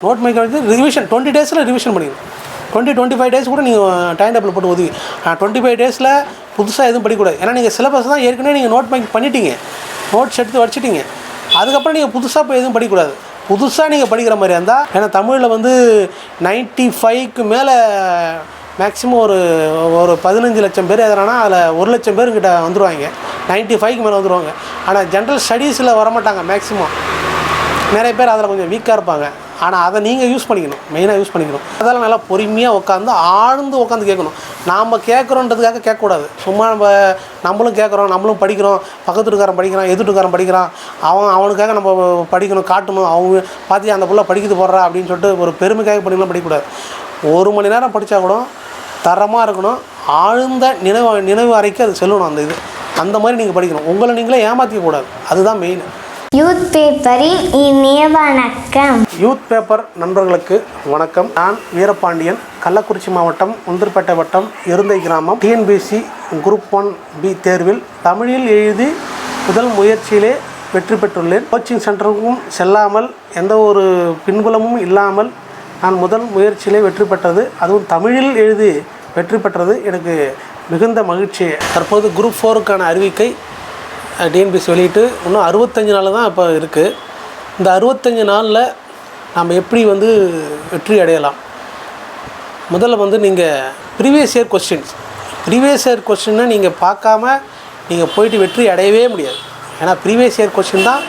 Note make வந்து revision 20 டேஸில் revision பண்ணிக்கணும். 25 டேஸ் கூட நீங்கள் டைம் டேபிள் போட்டு ஒதுவி 25 டேஸில் புதுசாக எதுவும் படிக்கக்கூடாது. ஏன்னா நீங்கள் சிலபஸ் தான் ஏற்கனவே நீங்கள் நோட் மேக் பண்ணிட்டீங்க, நோட்ஸ் எடுத்து வச்சுட்டீங்க. அதுக்கப்புறம் நீங்கள் புதுசாக போய் எதுவும் படிக்கக்கூடாது. புதுசாக நீங்கள் படிக்கிற மாதிரி இருந்தால், ஏன்னா தமிழில் வந்து 95க்கு மேலே மேக்ஸிமம் ஒரு 15 லட்சம் பேர் எதுனா அதில் 1 லட்சம் பேருக்கிட்ட வந்துடுவாங்க. 95க்கு மேலே வந்துடுவாங்க. ஆனால் ஜென்ரல் ஸ்டடீஸில் வரமாட்டாங்க. மேக்ஸிமம் நிறைய பேர் அதில் கொஞ்சம் வீக்காக இருப்பாங்க. ஆனால் அதை நீங்கள் யூஸ் பண்ணிக்கணும், மெயினாக யூஸ் பண்ணிக்கணும். அதெல்லாம் நல்லா பொறுமையாக உட்காந்து ஆழ்ந்து உட்காந்து கேட்கணும். நாம் கேட்குறோன்றதுக்காக கேட்கக்கூடாது. சும்மா நம்மளும் கேட்குறோம், நம்மளும் படிக்கிறோம், பக்கத்து வீட்டுக்காரன் படிக்கிறான், எதிர் வீட்டுக்காரன் படிக்கிறான், அவனுக்காக நம்ம படிக்கணும், காட்டணும். அவங்க பார்த்தியா அந்த புள்ள படிக்கிறது போடுறா அப்படின்னு சொல்லிட்டு ஒரு பெருமைக்காக படிக்கலாம் படிக்கக்கூடாது. 1 மணி நேரம் படித்தா கூட தரமாக இருக்கணும். ஆழ்ந்த நினைவு அறைக்கு அது செல்லணும். அந்த மாதிரி நீங்கள் படிக்கணும். உங்களை நீங்களே ஏமாற்றிக்கக்கூடாது. அதுதான் மெயின். யூத் பேப்பரின் இனிய வணக்கம். யூத் பேப்பர் நண்பர்களுக்கு வணக்கம். நான் வீரபாண்டியன், கள்ளக்குறிச்சி மாவட்டம், உளுந்தூர்பேட்டை வட்டம், எருந்தை கிராமம். டிஎன்பிஎஸ்சி குரூப் 1B தேர்வில் தமிழில் எழுதி முதல் முயற்சியிலே வெற்றி பெற்றுள்ளேன். கோச்சிங் சென்டருக்கும் செல்லாமல் எந்த ஒரு பின்புலமும் இல்லாமல் நான் முதல் முயற்சியிலே வெற்றி பெற்றது, அதுவும் தமிழில் எழுதி வெற்றி பெற்றது எனக்கு மிகுந்த மகிழ்ச்சி. தற்போது குரூப் 4க்கான அறிவிக்கை டிஎன்பிஎஸ்சி வெளியிட்டு இன்னும் 65 நாள் தான் இப்போ இருக்குது. இந்த 65 நாளில் நாம் எப்படி வெற்றி அடையலாம்? முதல்ல நீங்கள் ப்ரீவியஸ் இயர் கொஸ்டினை நீங்கள் பார்க்காம நீங்கள் போயிட்டு வெற்றி அடையவே முடியாது. ஏன்னா ப்ரீவியஸ் இயர் கொஸ்டின் தான்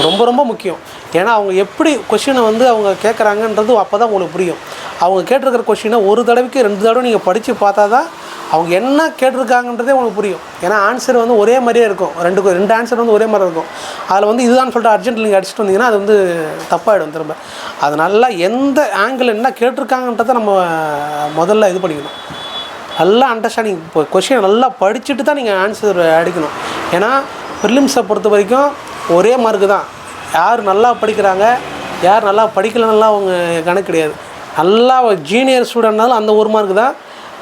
ரொம்ப ரொம்ப முக்கியம். ஏன்னா அவங்க எப்படி கொஸ்டினை அவங்க கேட்குறாங்கன்றது அப்போ தான் உங்களுக்கு புரியும். அவங்க கேட்டிருக்கிற கொஸ்டினை ஒரு தடவைக்கு 2 தடவை நீங்கள் படித்து பார்த்தா தான் அவங்க என்ன கேட்டிருக்காங்கன்றதே உங்களுக்கு புரியும். ஏன்னா ஆன்சர் ஒரே மாதிரியே இருக்கும். ரெண்டு ஆன்சர் ஒரே மாதிரி இருக்கும். அதில் இதுதான் சொல்லிட்டு அர்ஜென்ட் நீங்கள் அடிச்சுட்டு வந்தீங்கன்னா அது தப்பாகிடும் திரும்ப. அது நல்லா எந்த ஆங்கிள் என்ன கேட்டிருக்காங்கன்றதை நம்ம முதல்ல இது பண்ணிக்கணும். நல்லா அண்டர்ஸ்டாண்டிங். இப்போ கொஸ்டினை நல்லா படிச்சுட்டு தான் நீங்கள் ஆன்சர் அடிக்கணும். ஏன்னா ப்ரிலிம்ஸை பொறுத்த வரைக்கும் ஒரே மார்க்கு தான். யார் நல்லா படிக்கிறாங்க, யார் நல்லா படிக்கலன்னா அவங்க கணக்கு கிடையாது. நல்லா ஜீனியர் ஸ்டூடெண்ட்னாலும் அந்த ஒரு மார்க்கு தான்,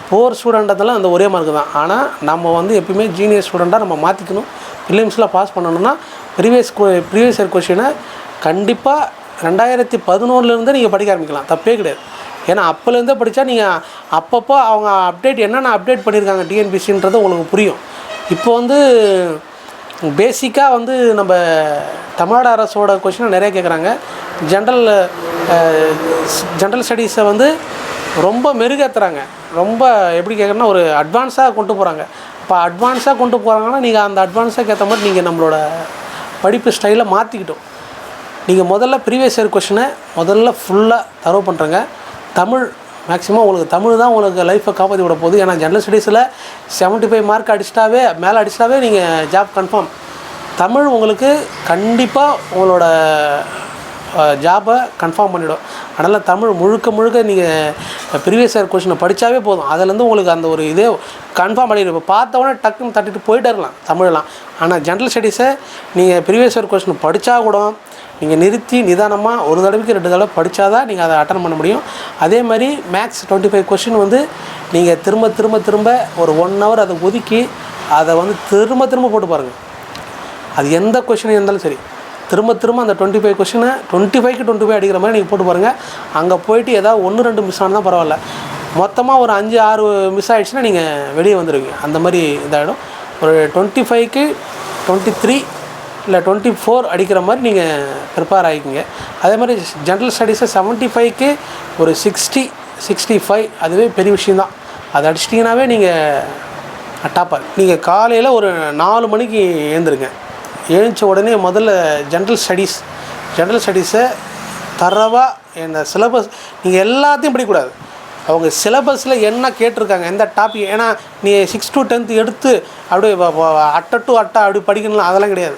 போர் ஸ்டூடெண்ட்டதெல்லாம் அந்த ஒரே மார்க்கு தான். ஆனால் நம்ம எப்பயுமே ஜீனியர் ஸ்டூடெண்ட்டாக நம்ம மாற்றிக்கணும். ப்ரிலிம்ஸில் பாஸ் பண்ணணும்னா ப்ரீவியஸ் இயர் கொஸ்டினை கண்டிப்பாக 2011 நீங்கள் படிக்க ஆரம்பிக்கலாம், தப்பே கிடையாது. ஏன்னா அப்போலேருந்தே படித்தா நீங்கள் அப்பப்போ அவங்க என்னென்ன அப்டேட் பண்ணியிருக்காங்க டிஎன்பிஎஸ்சின்றது உங்களுக்கு புரியும். இப்போ பேசிக்காக நம்ம தமிழ்நாடு அரசோட கொஸ்டினை நிறைய கேட்குறாங்க. ஜென்ரல் ஸ்டடீஸை ரொம்ப மெருகேற்றுறாங்க. ரொம்ப எப்படி கேட்குறேன்னா ஒரு அட்வான்ஸாக கொண்டு போகிறாங்க. இப்போ அட்வான்ஸாக கொண்டு போகிறாங்கன்னா நீங்கள் அந்த அட்வான்ஸாக ஏற்ற மாதிரி நீங்கள் நம்மளோட படிப்பு ஸ்டைலை மாற்றிக்கிட்டோம். நீங்கள் முதல்ல ப்ரீவியஸ் இயர் கொஸ்டினை முதல்ல ஃபுல்லாக தரவு பண்ணுறங்க. தமிழ் மேக்ஸிமம் உங்களுக்கு தமிழ் தான் உங்களுக்கு லைஃப்பை காப்பாற்றி விட போகுது. ஏன்னா ஜென்ரல் ஸ்டடீஸில் 75 மார்க் மேலே அடிச்சிட்டாவே நீங்கள் ஜாப் கன்ஃபார்ம். தமிழ் உங்களுக்கு கண்டிப்பாக உங்களோட ஜாபை கன்ஃபார்ம் பண்ணிவிடும். அதனால் தமிழ் முழுக்க நீங்கள் ப்ரீவியஸ் இயர் கொஸ்டினை படித்தாவே போதும். அதுலேருந்து உங்களுக்கு அந்த ஒரு இதே கன்ஃபார்ம் பண்ணிடும். இப்போ பார்த்தவொடனே டக்குன்னு தட்டிட்டு போயிட்டே இருக்கலாம் தமிழெலாம். ஆனால் ஜென்ரல் ஸ்டடீஸை நீங்கள் ப்ரீவியஸ் இயர் கொஸ்டின் படித்தா கூட நீங்கள் நிறுத்தி நிதானமாக ஒரு தடவைக்கு 2 தடவை படித்தா தான் நீங்கள் அதை அட்டன் பண்ண முடியும். அதே மாதிரி மேக்ஸ் 25 கொஸ்டின் நீங்கள் திரும்ப ஒரு 1 ஹவர் அதை ஒதுக்கி அதை திரும்ப போட்டு பாருங்கள். அது எந்த கொஸ்டின் இருந்தாலும் சரி, திரும்ப அந்த 25 கொஸ்டினை 25க்கு 25 அடிக்கிற மாதிரி நீங்கள் போட்டு பாருங்கள். அங்கே போயிட்டு ஏதாவது 1-2 மிஸ் ஆனால் தான் பரவாயில்ல. மொத்தமாக ஒரு 5-6 மிஸ் ஆகிடுச்சுன்னா நீங்கள் வெளியே வந்துடுவீங்க. அந்த மாதிரி இதாகிடும். ஒரு 25க்கு 23 இல்லை 24 அடிக்கிற மாதிரி நீங்கள் ப்ரிப்பேர் ஆகிக்கிங்க. அதே மாதிரி ஜென்ரல் ஸ்டடீஸை 75க்கு ஒரு 60-65 அதுவே பெரிய விஷயந்தான். அதை அடிச்சிட்டிங்கனாவே நீங்கள் டாப்பர். நீங்கள் காலையில் ஒரு 4 மணிக்கு எழுந்திருங்க. எழுந்த உடனே முதல்ல ஜென்ரல் ஸ்டடீஸை தரவாக இந்த சிலபஸ் நீங்கள் எல்லாத்தையும் படிக்கக்கூடாது. அவங்க சிலபஸில் என்ன கேட்டிருக்காங்க, எந்த டாபிக். ஏன்னா நீ 6 to 10th எடுத்து அப்படியே அட்டை டு அட்டை அப்படி படிக்கணும், அதெல்லாம் கிடையாது.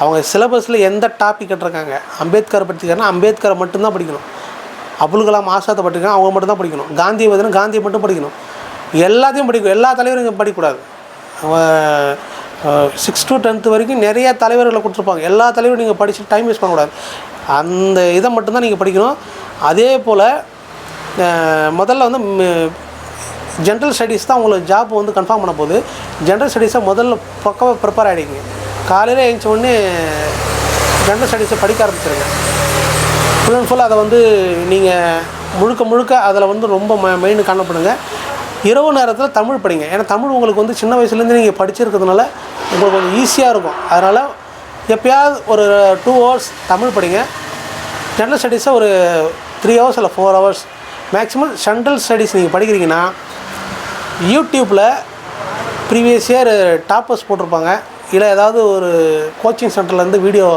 அவங்க சிலபஸில் எந்த டாபிக் கேட்டிருக்காங்க, அம்பேத்கரை பற்றிக்காரனா அம்பேத்கரை மட்டும்தான் படிக்கணும். அப்துல் கலாம் ஆசாத்தை படிக்கணும், அவங்க மட்டும்தான் படிக்கணும். காந்தியை பற்றினா காந்தியை மட்டும் படிக்கணும். எல்லாத்தையும் படிக்கணும். எல்லா தலைவரும் இங்கே படிக்கக்கூடாது. 6 to 10th வரைக்கும் நிறைய தலைவர்களை கொடுத்துருப்பாங்க. எல்லா தலைவரும் நீங்கள் படித்து டைம் வேஸ்ட் பண்ணக்கூடாது. அந்த இதை மட்டும்தான் நீங்கள் படிக்கணும். அதே போல் முதல்ல ஜென்ரல் ஸ்டடீஸ் தான் உங்களுக்கு ஜாப் கன்ஃபார்ம் பண்ண போகுது. ஜென்ரல் ஸ்டடீஸை முதல்ல பக்கமாக ப்ரிப்பேர் ஆகிடுங்க. காலையில் எழுந்த உடனே ஜென்ரல் ஸ்டடீஸை படிக்க ஆரம்பிச்சிருங்க. ஃபுல் அண்ட் ஃபுல் அதை வந்து நீங்கள் முழுக்க அதில் வந்து ரொம்ப மைண்டு காணப்படுங்க. இரவு நேரத்தில் தமிழ் படிங்க. ஏன்னா தமிழ் உங்களுக்கு வந்து சின்ன வயசுலேருந்து நீங்கள் படிச்சிருக்கிறதுனால உங்களுக்கு கொஞ்சம் ஈஸியாக இருக்கும். அதனால் எப்போயாவது ஒரு 2 hours தமிழ் படிங்க. ஜென்ரல் ஸ்டடீஸை ஒரு 3 hours இல்லை 4 hours மேக்ஸிமம். ஜென்ரல் ஸ்டடீஸ் நீங்கள் படிக்கிறீங்கன்னா யூடியூப்பில் ப்ரீவியஸ் இயர் டாப்பர்ஸ் போட்டிருப்பாங்க, இல்லை ஏதாவது ஒரு கோச்சிங் சென்டர்லேருந்து வீடியோ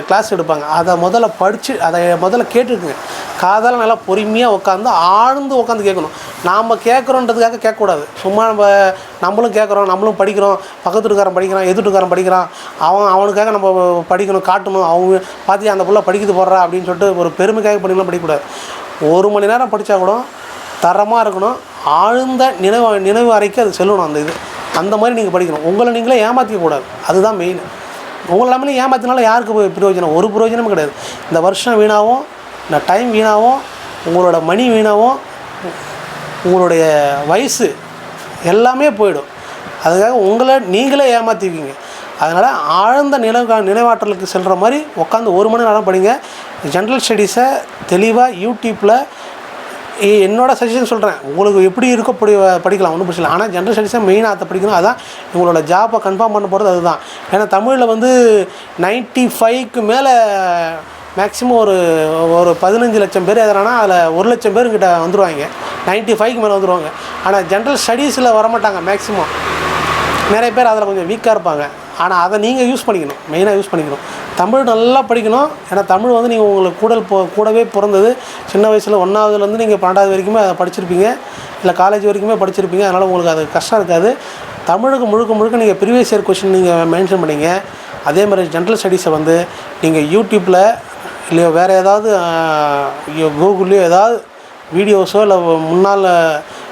கிளாஸ் எடுப்பாங்க. அதை முதல்ல கேட்டுருக்குங்க. காதால் நல்லா பொறுமையாக உட்காந்து உட்காந்து கேட்கணும். நாம் கேட்குறோன்றதுக்காக கேட்கக்கூடாது. சும்மா நம்மளும் கேட்குறோம், நம்மளும் படிக்கிறோம், பக்கத்து வீட்டுக்காரன் படிக்கிறான், எதிர்ட்டுக்காரன் படிக்கிறான், அவனுக்காக நம்ம படிக்கணும், காட்டணும், அவங்க பார்த்தியா அந்த புள்ள படிக்குது போடுறா அப்படின்னு சொல்லிட்டு ஒரு பெருமைக்காக படிக்கலாம் படிக்கக்கூடாது. 1 மணி நேரம் படித்தா கூட தரமாக இருக்கணும். ஆழ்ந்த நினைவு அறைக்கு அது செல்லணும். அந்த மாதிரி நீங்கள் படிக்கணும். உங்களை நீங்களே ஏமாற்றிக்கக்கூடாது. அதுதான் மெயின். உங்களை நம்மளே ஏமாற்றினாலும் யாருக்கு பிரயோஜனம்? ஒரு பிரயோஜனமும் கிடையாது. இந்த வருஷம் வீணாகவும், இந்த டைம் வீணாகவும், உங்களோட மணி வீணாகவும், உங்களுடைய வயசு எல்லாமே போயிடும். அதுக்காக உங்களை நீங்களே ஏமாற்றிக்குவீங்க. அதனால் ஆழ்ந்த நினைவாற்றலுக்கு செல்கிற மாதிரி உட்காந்து 1 மணி நேரம் படிங்க. ஜென்ரல் ஸ்டடீஸை தெளிவாக யூடியூப்பில் என்னோடய சஜஷன் சொல்கிறேன். உங்களுக்கு எப்படி இருக்கோ படிக்கலாம், ஒன்றும் பிரச்சனை இல்லை. ஆனால் ஜென்ரல் ஸ்டடீஸை மெயினாக அதை படிக்கணும். அதுதான் உங்களோட ஜாப்பை கன்ஃபார்ம் பண்ண போகிறது. அதுதான். ஏன்னா தமிழில் வந்து 95க்கு மேலே மேக்ஸிமம் ஒரு 15 லட்சம் பேர் எதுனா அதில் 1 லட்சம் பேருக்கிட்ட வந்துடுவாங்க. 95க்கு மேலே வந்துடுவாங்க. ஆனால் ஜென்ரல் ஸ்டடீஸில் வரமாட்டாங்க மேக்ஸிமம். நிறைய பேர் அதில் கொஞ்சம் வீக்காக இருப்பாங்க. ஆனால் அதை நீங்கள் யூஸ் பண்ணிக்கணும், மெயினாக யூஸ் பண்ணிக்கணும். தமிழ் நல்லா படிக்கணும். ஏன்னா தமிழ் வந்து நீங்கள் உங்களுக்கு கூடவே பிறந்தது. சின்ன வயசில் 1ஆவதுலேருந்து நீங்கள் 12ஆவது வரைக்குமே அதை படிச்சிருப்பீங்க, இல்லை காலேஜ் வரைக்குமே படிச்சிருப்பீங்க. அதனால் உங்களுக்கு அது கஷ்டம் இருக்காது. தமிழுக்கு முழுக்க நீங்கள் ப்ரீவியஸ் இயர் கொஷின் நீங்கள் மென்ஷன் பண்ணிங்க. அதே மாதிரி ஜென்ரல் ஸ்டடீஸை வந்து நீங்கள் யூடியூப்பில் இல்லையோ வேறு ஏதாவது கூகுள்லேயோ ஏதாவது வீடியோஸோ இல்லை முன்னால்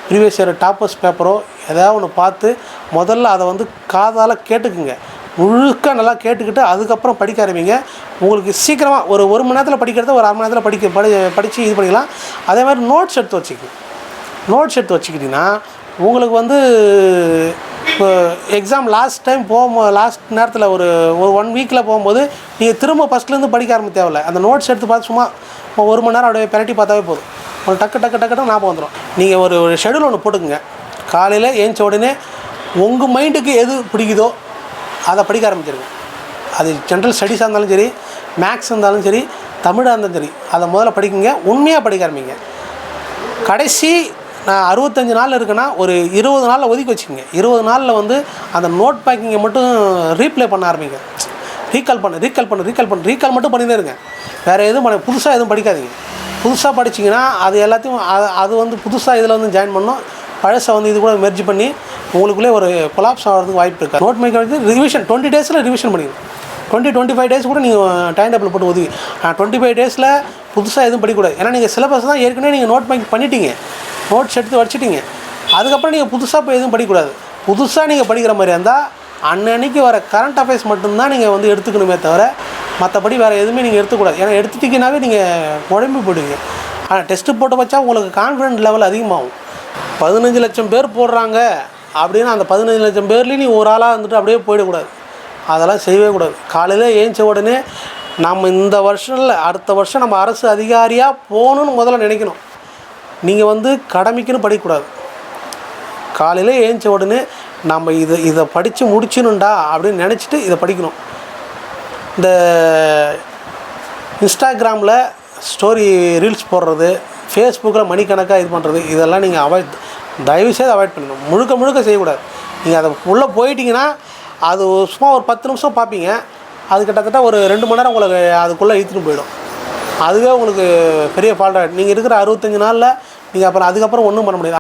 ப்ரீவியஸ் இயர் டாப்பர்ஸ் பேப்பரோ ஏதாவது ஒன்று பார்த்து முதல்ல அதை வந்து காதால் கேட்டுக்குங்க. முழுக்க நல்லா கேட்டுக்கிட்டு அதுக்கப்புறம் படிக்க ஆரம்பிங்க. உங்களுக்கு சீக்கிரமாக ஒரு மணி நேரத்தில் படிக்கிறத ஒரு 1/2 மணி நேரத்தில் படித்து இது பண்ணிக்கலாம். அதே மாதிரி நோட்ஸ் எடுத்து வச்சுக்கிட்டிங்கன்னா உங்களுக்கு வந்து இப்போ எக்ஸாம் லாஸ்ட் நேரத்தில் ஒரு 1 வீக்கில் போகும்போது நீங்கள் திரும்ப ஃபஸ்ட்லேருந்து படிக்க ஆரம்பிக்க தேவையில்லை. அந்த நோட்ஸ் எடுத்து பார்த்து சும்மா 1 மணி நேரம் அப்படியே பிரட்டி பார்த்தாவே போதும். ஒரு டக்கு ஞாபகம் வந்துடும். நீங்கள் ஒரு ஷெடியூல் ஒன்று போட்டுக்குங்க. காலையில் ஏஞ்ச உடனே உங்கள் மைண்டுக்கு எது பிடிக்குதோ அதை படிக்க ஆரம்பிச்சிருங்க. அது ஜென்ரல் ஸ்டடீஸாக இருந்தாலும் சரி, மேக்ஸ் இருந்தாலும் சரி, தமிழாக இருந்தாலும் சரி, அதை முதல்ல படிக்குங்க. உண்மையாக படிக்க ஆரம்பிங்க. கடைசி நான் 65 நாள் இருக்குன்னா ஒரு 20 நாளில் ஒதுக்கி வச்சுக்கோங்க. 20 நாளில் வந்து அந்த நோட் பேக்கிங்கை மட்டும் ரீப்ளே பண்ண ஆரம்பிங்க. ரீகால் மட்டும் பண்ணினே இருங்க. வேறு எதுவும் புதுசாக எதுவும் படிக்காதீங்க. புதுசாக படிச்சிங்கன்னா அது எல்லாத்தையும் அது வந்து புதுசாக இதில் வந்து ஜாயின் பண்ணணும். பழசை வந்து இது கூட மெர்ஜ் பண்ணி உங்களுக்குள்ளே ஒரு கொலாப்ஸ் ஆகிறதுக்கு வாய்ப்பு இருக்குது. நோட் மேக் வந்து ரிவிஷன் 20 days ரிவிஷன் பண்ணிக்கணும். 25 days கூட நீங்கள் டைம் டேபிள் போட்டு ஒதுக்கி 25 days புதுசாக எதுவும் படிக்கக்கூடாது. ஏன்னா நீங்கள் சிலபஸ் தான் ஏற்கனவே நீங்கள் நோட் மேக் பண்ணிட்டீங்க, நோட்ஸ் எடுத்து வச்சுட்டிங்க. அதுக்கப்புறம் நீங்கள் புதுசாக போய் எதுவும் படிக்கக்கூடாது. புதுசாக நீங்கள் படிக்கிற மாதிரி இருந்தால் அன்னன்னைக்கு வர கரண்ட் அஃபேர்ஸ் மட்டும்தான் நீங்கள் வந்து எடுத்துக்கணுமே தவிர மற்றபடி வேறு எதுவுமே நீங்கள் எடுத்துக்கூடாது. ஏன்னா எடுத்துட்டிங்கனாவே நீங்கள் குழம்பு போடுவீங்க. ஆனால் டெஸ்ட்டு போட்டு வச்சா உங்களுக்கு கான்ஃபிடென்ட் லெவல் அதிகமாகும். 15 லட்சம் பேர் போடுறாங்க அப்படின்னா அந்த 15 லட்சம் பேர்லேயும் நீ ஒரு ஆளாக வந்துட்டு அப்படியே போயிடக்கூடாது. அதெல்லாம் செய்யவே கூடாது. காலையில் ஏஞ்ச உடனே நம்ம இந்த வருஷம் இல்லை அடுத்த வருஷம் நம்ம அரசு அதிகாரியாக போகணுன்னு முதல்ல நினைக்கணும். நீங்கள் வந்து கடமைக்குன்னு படிக்கக்கூடாது. காலையில் ஏஞ்ச உடனே நம்ம இதை படித்து முடிச்சிடணுண்டா அப்படின்னு நினச்சிட்டு இதை படிக்கணும். இந்த இன்ஸ்டாகிராமில் ஸ்டோரி ரீல்ஸ் போடுறது, ஃபேஸ்புக்கில் மணிக்கணக்காக இது பண்ணுறது, இதெல்லாம் நீங்கள் தயவுசெய்து அவாய்ட் பண்ணணும். முழுக்க செய்யக்கூடாது. நீங்கள் அதை உள்ளே போயிட்டீங்கன்னா அது சும்மா ஒரு 10 நிமிஷம் பார்ப்பீங்க. அது கிட்டத்தட்ட ஒரு 2 மணி நேரம் உங்களுக்கு அதுக்குள்ளே இழுத்துட்டு போயிடும். அதுவே உங்களுக்கு பெரிய ஃபால்ட்டாக நீங்கள் இருக்கிற 65 நாளில் நீங்கள் அதுக்கப்புறம் ஒன்றும் பண்ண முடியாது.